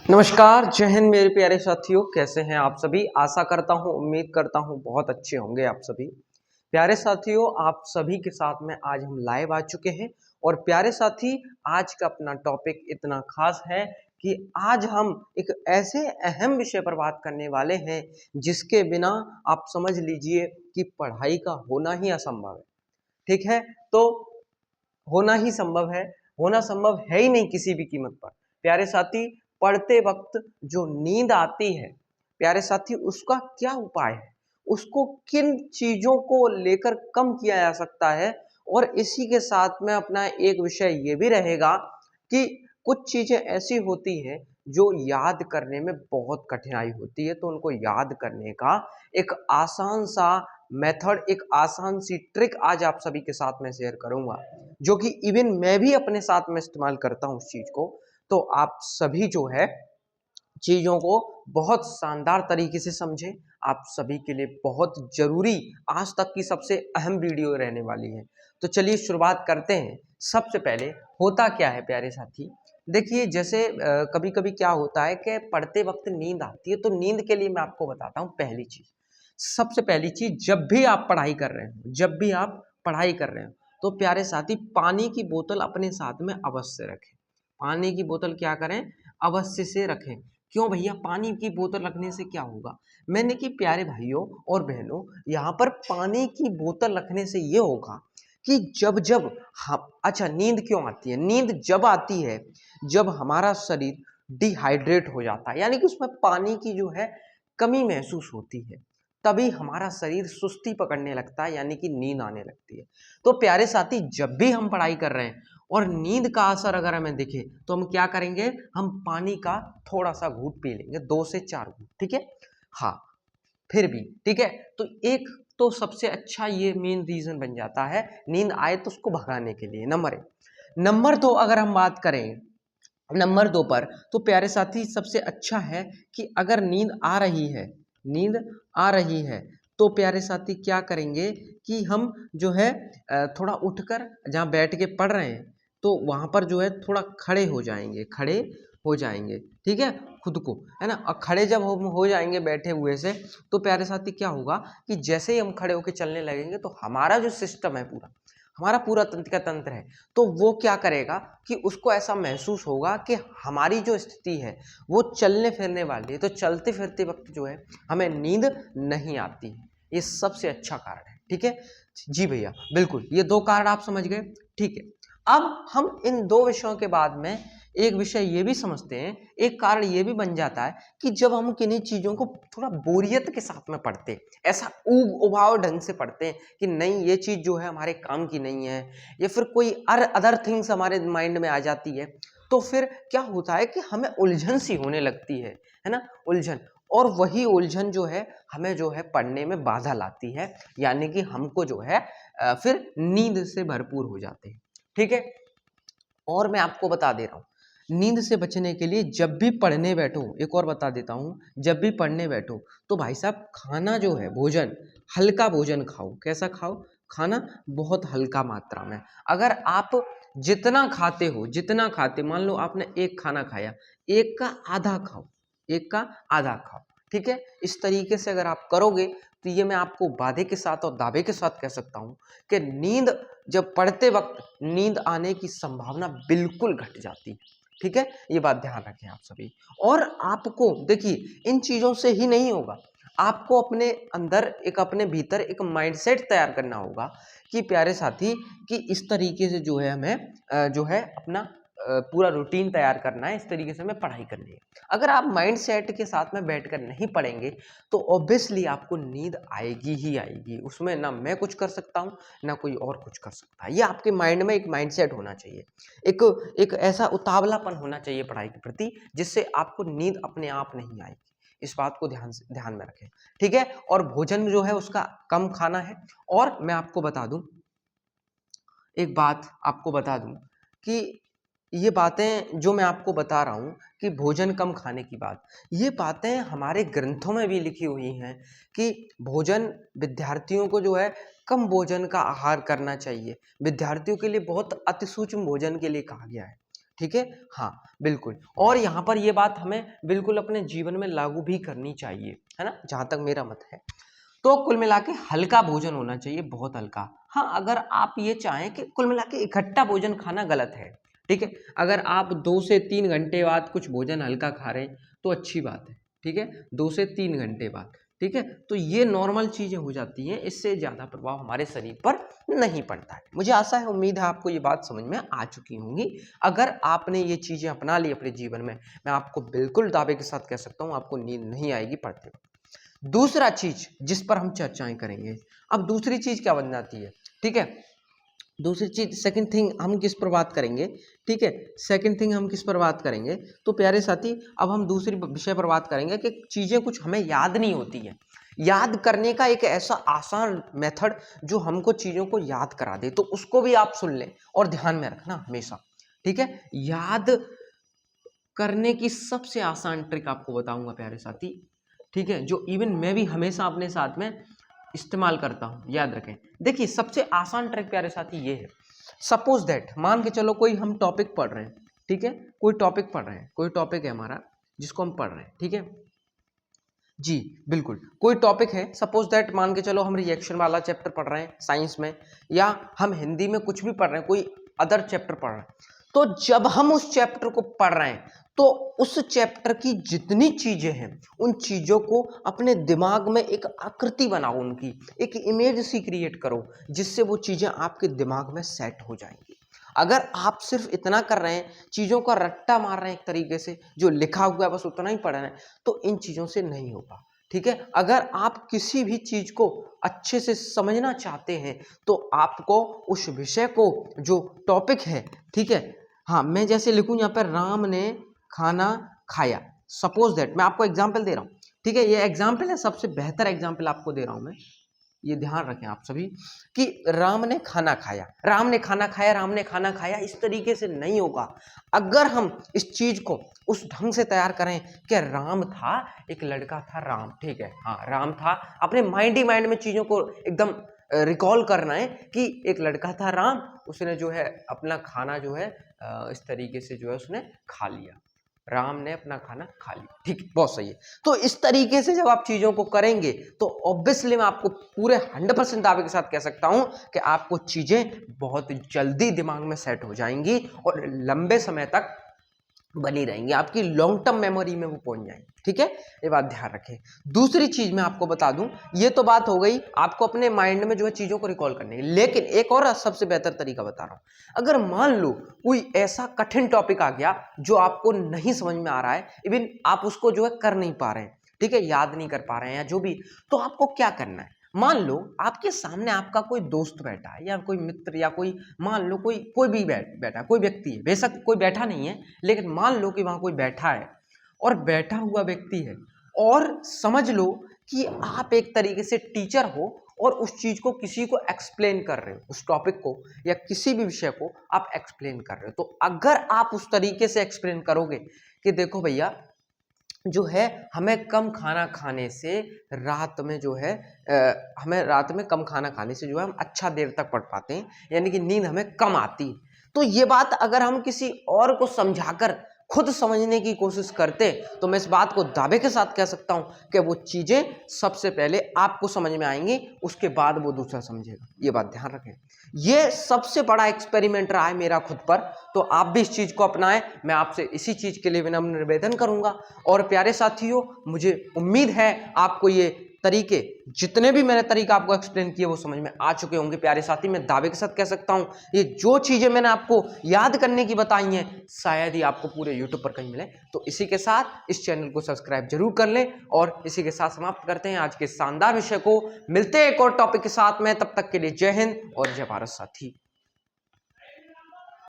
नमस्कार, जय हिंद मेरे प्यारे साथियों। कैसे हैं आप सभी? आशा करता हूं, उम्मीद करता हूं बहुत अच्छे होंगे आप सभी। प्यारे साथियों, आप सभी के साथ में आज हम लाइव आ चुके हैं और प्यारे साथी, आज का अपना टॉपिक इतना खास है कि आज हम एक ऐसे अहम विषय पर बात करने वाले हैं जिसके बिना आप समझ लीजिए कि पढ़ाई का होना ही असंभव है। ठीक है? तो होना ही संभव है, होना संभव है ही नहीं किसी भी कीमत पर। प्यारे साथी, पढ़ते वक्त जो नींद आती है, प्यारे साथी उसका क्या उपाय है? उसको किन चीज़ों को लेकर कम किया जा सकता है? और इसी के साथ में अपना एक विषय ये भी रहेगा कि कुछ चीज़ें ऐसी होती हैं जो याद करने में बहुत कठिनाई होती है, तो उनको याद करने का एक आसान सा मेथड, एक आसान सी ट्रिक आज आप सभी के साथ में शेयर करूँगा, जो कि इवन मैं भी अपने साथ में इस्तेमाल करता हूँ उस चीज़ को। तो आप सभी जो है चीज़ों को बहुत शानदार तरीके से समझें। आप सभी के लिए बहुत ज़रूरी आज तक की सबसे अहम वीडियो रहने वाली है। तो चलिए शुरुआत करते हैं। सबसे पहले होता क्या है प्यारे साथी? देखिए जैसे कभी-कभी क्या होता है कि पढ़ते वक़्त नींद आती है, तो नींद के लिए मैं आपको बताता हूँ पहली चीज़। सबसे पहली चीज़, जब भी आप पढ़ाई कर रहे हो, जब भी आप पढ़ाई कर रहे हो, तो प्यारे साथी पानी की बोतल अपने साथ में अवश्य रखें। पानी की बोतल क्या करें? अवश्य से रखें। क्यों भैया, पानी की बोतल रखने से क्या होगा? मैंने कि प्यारे भाइयों और बहनों, यहाँ पर पानी की बोतल रखने से ये होगा कि जब-जब हम अच्छा, नींद क्यों आती है? नींद जब आती है, जब हमारा शरीर डिहाइड्रेट हो जाता है, यानी कि उसमें पानी की जो है कमी महसूस होती है, तभी हमारा शरीर सुस्ती पकड़ने लगता है, यानी कि नींद आने लगती है। तो प्यारे साथी, जब भी हम पढ़ाई कर रहे हैं और नींद का असर अगर हमें दिखे, तो हम क्या करेंगे? हम पानी का थोड़ा-सा घूँट पी लेंगे, 2 से 4 घूँट, ठीक है? हाँ, फिर भी, ठीक है? तो एक तो सबसे अच्छा ये मेन रीज़न बन जाता है, नींद आए तो उसको भगाने के लिए, नंबर 1। नंबर 2 अगर हम बात करें, नंबर 2 पर, तो प्यारे साथी सबसे अच्छा है कि अगर नींद आ रही है, तो प्यारे साथी क्या करेंगे कि हम जो है थोड़ा उठकर जहाँ बैठ के पढ़ रहे हैं, तो वहाँ पर जो है थोड़ा खड़े हो जाएँगे, ठीक है? खुद को, है ना? और खड़े जब हम हो जाएँगे बैठे हुए से, तो प्यारे साथी क्या होगा कि जैसे ही हम खड़े होके चलने लगेंगे, तो हमारा जो सिस्टम है पूरा, हमारा पूरा तंत्र का तंत्र है, तो वो क्या करेगा कि उसको ऐसा महसूस होगा कि हमारी जो स्थिति है वो चलने फिरने वाली है, तो चलते फिरते वक्त जो है हमें नींद नहीं आती है। ये सबसे अच्छा कारण है, ठीक है? जी भैया, बिल्कुल, ये 2 कारण आप समझ गए, ठीक है। अब हम इन 2 विषयों के बाद में एक विषय ये भी समझते हैं, एक कारण ये भी बन जाता है कि जब हम किन्हीं चीज़ों को थोड़ा बोरियत के साथ में पढ़ते हैं, ऐसा ऊब उबाऊ ढंग से पढ़ते हैं कि नहीं, ये चीज़ जो है हमारे काम की नहीं है, या फिर कोई अदर थिंग्स हमारे माइंड में आ जाती है, तो फिर क्या होता है कि हमें उलझन सी होने लगती है ना? उलझन, और वही उलझन जो है हमें जो है पढ़ने में बाधा लाती है, यानी कि हमको जो है फिर नींद से भरपूर हो जाते हैं, ठीक है? और मैं आपको बता दे रहा हूँ, नींद से बचने के लिए जब भी पढ़ने बैठो, एक और बता देता हूँ, जब भी पढ़ने बैठो, तो भाई साहब खाना जो है, भोजन, हल्का भोजन खाओ। कैसा खाओ? खाना बहुत हल्का मात्रा में। अगर आप जितना खाते, मान लो आपने एक खाना खाया, एक का आधा खाओ, एक का आधा खाओ, ठीक है? इस तरीके से अगर आप करोगे, तो ये मैं आपको वादे के साथ और दावे के साथ कह सकता हूँ कि नींद, जब पढ़ते वक्त नींद आने की संभावना बिल्कुल घट जाती है, ठीक है? ये बात ध्यान रखें आप सभी। और आपको देखिए, इन चीज़ों से ही नहीं होगा, आपको अपने अंदर अपने भीतर एक माइंडसेट तैयार करना होगा कि प्यारे साथी, कि इस तरीके से जो है हमें जो है अपना पूरा रूटीन तैयार करना है, इस तरीके से हमें पढ़ाई करनी है। अगर आप माइंडसेट के साथ में बैठकर नहीं पढ़ेंगे, तो ऑब्वियसली आपको नींद आएगी ही आएगी। उसमें ना मैं कुछ कर सकता हूँ, ना कोई और कुछ कर सकता है। ये आपके माइंड में एक माइंडसेट होना चाहिए, एक एक ऐसा उतावलापन होना चाहिए पढ़ाई के प्रति, जिससे आपको नींद अपने आप नहीं आएगी। इस बात को ध्यान में रखें, ठीक है? और भोजन जो है उसका कम खाना है। और मैं आपको बता दूं, एक बात आपको बता दूं कि ये बातें जो मैं आपको बता रहा हूँ कि भोजन कम खाने की बात, ये बातें हमारे ग्रंथों में भी लिखी हुई हैं कि भोजन, विद्यार्थियों को जो है कम भोजन का आहार करना चाहिए। विद्यार्थियों के लिए बहुत अति सूक्ष्म भोजन के लिए कहा गया है, ठीक है, हाँ बिल्कुल। और यहाँ पर ये बात हमें बिल्कुल अपने जीवन में लागू भी करनी चाहिए, है ना, जहाँ तक मेरा मत है। तो कुल मिला के हल्का भोजन होना चाहिए, बहुत हल्का। हाँ, अगर आप ये चाहें कि कुल मिला के इकट्ठा भोजन खाना गलत है, ठीक है। अगर आप 2 से 3 घंटे बाद कुछ भोजन हल्का खा रहे हैं तो अच्छी बात है, ठीक है, 2 से 3 घंटे बाद, ठीक है। तो ये नॉर्मल चीज़ें हो जाती हैं, इससे ज़्यादा प्रभाव हमारे शरीर पर नहीं पड़ता है। मुझे आशा है, उम्मीद है आपको ये बात समझ में आ चुकी होंगी। अगर आपने ये चीज़ें अपना ली अपने जीवन में, मैं आपको बिल्कुल दावे के साथ कह सकता हूँ, आपको नींद नहीं आएगी पढ़ते वक्त। दूसरा चीज जिस पर हम चर्चाएं करेंगे, अब दूसरी चीज क्या बन जाती है, ठीक है। दूसरी चीज, सेकंड थिंग हम किस पर बात करेंगे, ठीक है, सेकंड थिंग हम किस पर बात करेंगे, तो प्यारे साथी अब हम दूसरी विषय पर बात करेंगे कि चीजें कुछ हमें याद नहीं होती है। याद करने का एक ऐसा आसान मेथड जो हमको चीजों को याद करा दे, तो उसको भी आप सुन लें और ध्यान में रखना हमेशा, ठीक है। याद करने की सबसे आसान ट्रिक आपको बताऊंगा प्यारे साथी, ठीक है, जो इवन मैं भी हमेशा अपने साथ में इस्तेमाल करता हूं, याद रखें। देखिए, सबसे आसान ट्रिक प्यारे साथी ये है, सपोज दैट मान के चलो कोई हम टॉपिक पढ़ रहे हैं, ठीक है, कोई टॉपिक पढ़ रहे हैं, कोई टॉपिक है हमारा जिसको हम पढ़ रहे हैं, ठीक है जी, बिल्कुल, कोई टॉपिक है, सपोज दैट मान के चलो हम रिएक्शन वाला चैप्टर पढ़ रहे हैं साइंस में, या हम हिंदी में कुछ भी पढ़ रहे हैं, कोई अदर चैप्टर पढ़ रहे हैं। तो जब हम उस चैप्टर को पढ़ रहे हैं तो उस चैप्टर की जितनी चीजें हैं उन चीजों को अपने दिमाग में एक आकृति बनाओ, उनकी एक इमेज सी क्रिएट करो, जिससे वो चीजें आपके दिमाग में सेट हो जाएंगी। अगर आप सिर्फ इतना कर रहे हैं, चीजों का रट्टा मार रहे हैं एक तरीके से, जो लिखा हुआ है बस उतना ही पढ़ रहे हैं, तो इन चीजों से नहीं होगा, ठीक है। अगर आप किसी भी चीज को अच्छे से समझना चाहते हैं तो आपको उस विषय को, जो टॉपिक है, ठीक है, हाँ, मैं जैसे लिखूं यहाँ पर राम ने खाना खाया, सपोज दैट मैं आपको एग्जाम्पल दे रहा हूँ, ठीक है, ये एग्जाम्पल है, सबसे बेहतर एग्जाम्पल आपको दे रहा हूं मैं, ये ध्यान रखें आप सभी कि राम ने खाना खाया, राम ने खाना खाया, राम ने खाना खाया, इस तरीके से नहीं होगा। अगर हम इस चीज को उस ढंग से तैयार करें कि राम था, एक लड़का था राम, ठीक है, हाँ राम था, अपने माइंड ही माइंड में चीजों को एकदम रिकॉल करना है कि एक लड़का था राम, उसने जो है अपना खाना जो है इस तरीके से जो है उसने खा लिया, राम ने अपना खाना खा लिया, ठीक, बहुत सही है। तो इस तरीके से जब आप चीजों को करेंगे तो ऑब्वियसली मैं आपको पूरे 100% दावे के साथ कह सकता हूं कि आपको चीजें बहुत जल्दी दिमाग में सेट हो जाएंगी और लंबे समय तक बनी रहेंगी, आपकी लॉन्ग टर्म मेमोरी में वो पहुंच जाएंगी, ठीक है, ये बात ध्यान रखें। दूसरी चीज मैं आपको बता दूं, ये तो बात हो गई आपको अपने माइंड में जो है चीजों को रिकॉल करने की, लेकिन एक और सबसे बेहतर तरीका बता रहा हूं। अगर मान लो कोई ऐसा कठिन टॉपिक आ गया जो आपको नहीं समझ में आ रहा है, इवन आप उसको जो है कर नहीं पा रहे हैं, ठीक है, याद नहीं कर पा रहे हैं या जो भी, तो आपको क्या करना है, मान लो आपके सामने आपका कोई दोस्त बैठा है या कोई मित्र या कोई, मान लो कोई भी बैठा, कोई व्यक्ति है, बेशक कोई बैठा नहीं है, लेकिन मान लो कि वहां कोई बैठा है और बैठा हुआ व्यक्ति है, और समझ लो कि आप एक तरीके से टीचर हो और उस चीज को किसी को एक्सप्लेन कर रहे हो, उस टॉपिक को या किसी भी विषय को आप एक्सप्लेन कर रहे हो। तो अगर आप उस तरीके से एक्सप्लेन करोगे कि देखो भैया, जो है हमें कम खाना खाने से रात में जो है हमें रात में कम खाना खाने से जो है हम अच्छा देर तक पढ़ पाते हैं, यानी कि नींद हमें कम आती है। तो ये बात अगर हम किसी और को समझाकर खुद समझने की कोशिश करते तो मैं इस बात को दावे के साथ कह सकता हूं कि वो चीजें सबसे पहले आपको समझ में आएंगी, उसके बाद वो दूसरा समझेगा। ये बात ध्यान रखें, ये सबसे बड़ा एक्सपेरिमेंट रहा है मेरा खुद पर, तो आप भी इस चीज को अपनाएं, मैं आपसे इसी चीज के लिए विनम्र निवेदन करूंगा। और प्यारे साथियों, मुझे उम्मीद है आपको ये तरीके, जितने भी मैंने तरीका आपको एक्सप्लेन किए वो समझ में आ चुके होंगे। प्यारे साथी, मैं दावे के साथ कह सकता हूं ये जो चीजें मैंने आपको याद करने की बताई हैं शायद ही आपको पूरे यूट्यूब पर कहीं मिले। तो इसी के साथ इस चैनल को सब्सक्राइब जरूर कर लें और इसी के साथ समाप्त करते हैं आज के शानदार विषय को। मिलते हैं एक और टॉपिक के साथ में, तब तक के लिए जय हिंद और जय भारत साथी।